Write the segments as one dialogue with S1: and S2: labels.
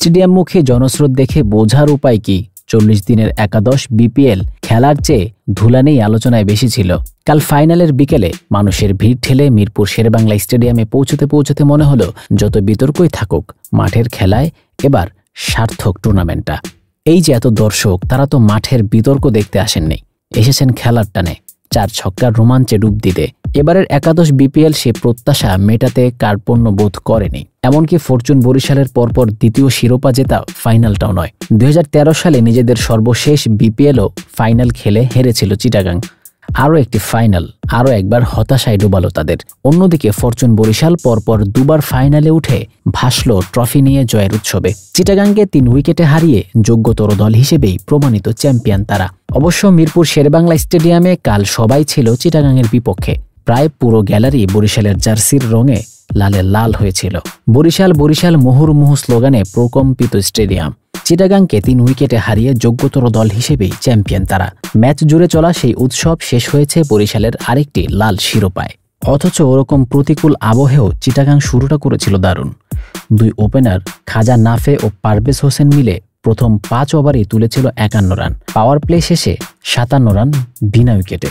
S1: স্টেডিয়ামমুখী জনস্রোত দেখে বোঝার উপায় কি 40 দিনের একাদশ বিপিএল খেলার চেয়ে ধুলানেই আলোচনায় বেশি ছিল। কাল ফাইনালের বিকেলে মানুষের ভিড় ঠেলে মিরপুর শেরেবাংলা স্টেডিয়ামে পৌঁছতে মনে হলো যত বিতর্কই থাকুক মাঠের খেলায় এবার সার্থক টুর্নামেন্টটা। এই যে এত দর্শক, তারা তো মাঠের বিতর্ক দেখতে আসেননি, এসেছেন খেলার টানে, 4 ছক্কার রোমাঞ্চে ডুব দিতে। এবারের একাদশ বিপিএল সে প্রত্যাশা মেটাতে কার্পণ্য বোধ করেনি। এমনকি ফরচুন বরিশালের পরপর দ্বিতীয় শিরোপা জেতা ফাইনালটাও নয়। 2013 সালে নিজেদের সর্বশেষ বিপিএলও ফাইনাল খেলে হেরেছিল চিটাগাং। আরও একটি ফাইনাল, আরও একবার হতাশায় ডুবালো তাদের। অন্যদিকে ফরচুন বরিশাল পরপর দুবার ফাইনালে উঠে ভাসল ট্রফি নিয়ে জয়ের উৎসবে। চিটাগাংকে 3 উইকেটে হারিয়ে যোগ্যতর দল হিসেবেই প্রমাণিত চ্যাম্পিয়ন তারা। অবশ্য মিরপুর শেরেবাংলা স্টেডিয়ামে কাল সবাই ছিল চিটাগাংয়ের বিপক্ষে। প্রায় পুরো গ্যালারি বরিশালের জার্সির রঙে লালে লাল হয়েছিল। বরিশাল বরিশাল মুহুর্মুহু স্লোগানে প্রকম্পিত স্টেডিয়াম। চিটাগাংকে 3 উইকেটে হারিয়ে যোগ্যতর দল হিসেবেই চ্যাম্পিয়ন তারা। ম্যাচ জুড়ে চলা সেই উৎসব শেষ হয়েছে বরিশালের আরেকটি লাল শিরোপায়। অথচ ওরকম প্রতিকূল আবহেও চিটাগাং শুরুটা করেছিল দারুণ। 2 ওপেনার খাজা নাফে ও পারভেজ হোসেন মিলে প্রথম 5 ওভারেই তুলেছিল 51 রান। পাওয়ার প্লে শেষে 57 রান বিনা উইকেটে।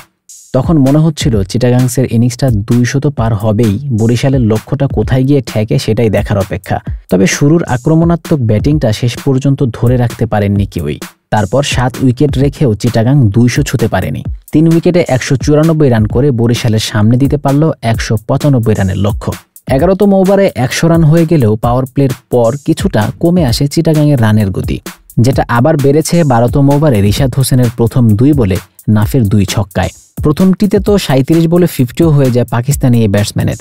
S1: তখন মনে হচ্ছিল চিটাগাংসের ইনিংসটা 200 পার হবেই। বরিশালের লক্ষ্যটা কোথায় গিয়ে ঠেকে সেটাই দেখার অপেক্ষা। তবে শুরুর আক্রমণাত্মক ব্যাটিংটা শেষ পর্যন্ত ধরে রাখতে পারেননি কেউই। তারপর 7 উইকেট রেখেও চিটাগাং 200 ছুঁতে পারেনি। 3 উইকেটে 194 রান করে বরিশালের সামনে দিতে পারল 195 রানের লক্ষ্য। 11তম ওভারে 100 রান হয়ে গেলেও পাওয়ার প্লের পর কিছুটা কমে আসে চিটাগাংয়ের রানের গতি, যেটা আবার বেড়েছে 12তম ওভারে রিশাদ হোসেনের প্রথম 2 বলে নাফের 2 ছক্কায়। প্রথমটিতে তো 37 বলে 50ও হয়ে যায় পাকিস্তানি এই ব্যাটসম্যানের।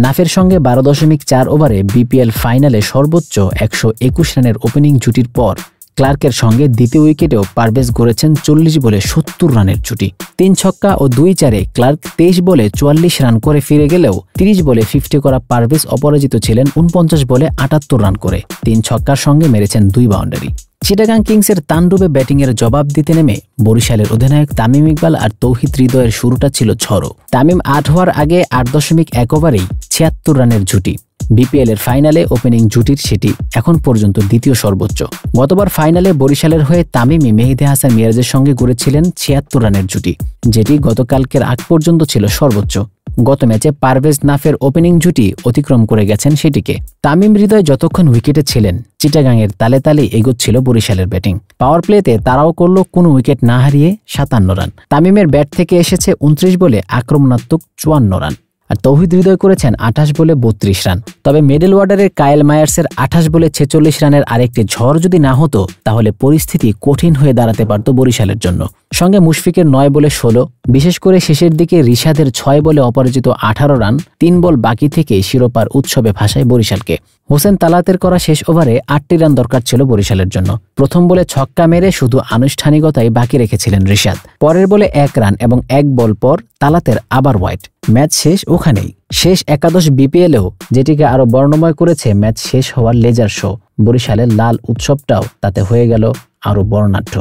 S1: নাফের সঙ্গে 12.4 ওভারে বিপিএল ফাইনালে সর্বোচ্চ 121 রানের ওপেনিং জুটির পর ক্লার্কের সঙ্গে দ্বিতীয় উইকেটেও পারভেজ গড়েছেন 40 বলে 70 রানের জুটি। 3 ছক্কা ও 2 চারে ক্লার্ক 23 বলে 44 রান করে ফিরে গেলেও 30 বলে 50 করা পারভেজ অপরাজিত ছিলেন 49 বলে 78 রান করে। 3 ছক্কার সঙ্গে মেরেছেন 2 বাউন্ডারি। চিটাগাং কিংসের তাণ্ডবে ব্যাটিংয়ের জবাব দিতে নেমে বরিশালের অধিনায়ক তামিম ইকবাল আর তৌহিদ হৃদয়ের শুরুটা ছিল ঝড়ো। তামিম 8 হওয়ার আগে 8.1 ওভারেই 76 রানের জুটি। বিপিএল এর ফাইনালে ওপেনিং জুটির সেটি এখন পর্যন্ত দ্বিতীয় সর্বোচ্চ। গতবার ফাইনালে বরিশালের হয়ে তামিমই মেহেদী হাসান মিরাজের সঙ্গে গড়েছিলেন 76 রানের জুটি, যেটি গতকালকের আগ পর্যন্ত ছিল সর্বোচ্চ। গত ম্যাচে পারভেজ নাফের ওপেনিং জুটি অতিক্রম করে গেছেন সেটিকে। তামিম হৃদয় যতক্ষণ উইকেটে ছিলেন চিটাগাংয়ের তালে তালে এগোচ্ছিল বরিশালের ব্যাটিং। পাওয়ার প্লেতে তারাও করল কোনো উইকেট না হারিয়ে 57 রান। তামিমের ব্যাট থেকে এসেছে 29 বলে আক্রমণাত্মক 54 রান। আর তৌহিদ হৃদয় করেছেন 28 বলে 32 রান। তবে মিডল অর্ডারের কায়েল মায়ার্সের 28 বলে 46 রানের আরেকটি ঝড় যদি না হতো তাহলে পরিস্থিতি কঠিন হয়ে দাঁড়াতে পারত বরিশালের জন্য। সঙ্গে মুশফিকের 9 বলে 16, বিশেষ করে শেষের দিকে রিশাদের 6 বলে অপরাজিত 18 রান। 3 বল বাকি থেকে শিরোপার উৎসবে ভাসায় বরিশালকে। হোসেন তালাতের করা শেষ ওভারে 8টি রান দরকার ছিল বরিশালের জন্য। প্রথম বলে ছক্কা মেরে শুধু আনুষ্ঠানিকতাই বাকি রেখেছিলেন রিশাদ। পরের বলে 1 রান এবং 1 বল পর তালাতের আবার হোয়াইট। ম্যাচ শেষ ওখানেই। শেষ একাদশ বিপিএলেও যেটিকে আরো বর্ণময় করেছে ম্যাচ শেষ হওয়ার লেজার শো। বরিশালের লাল উৎসবটাও তাতে হয়ে গেল আরো বর্ণাঢ্য।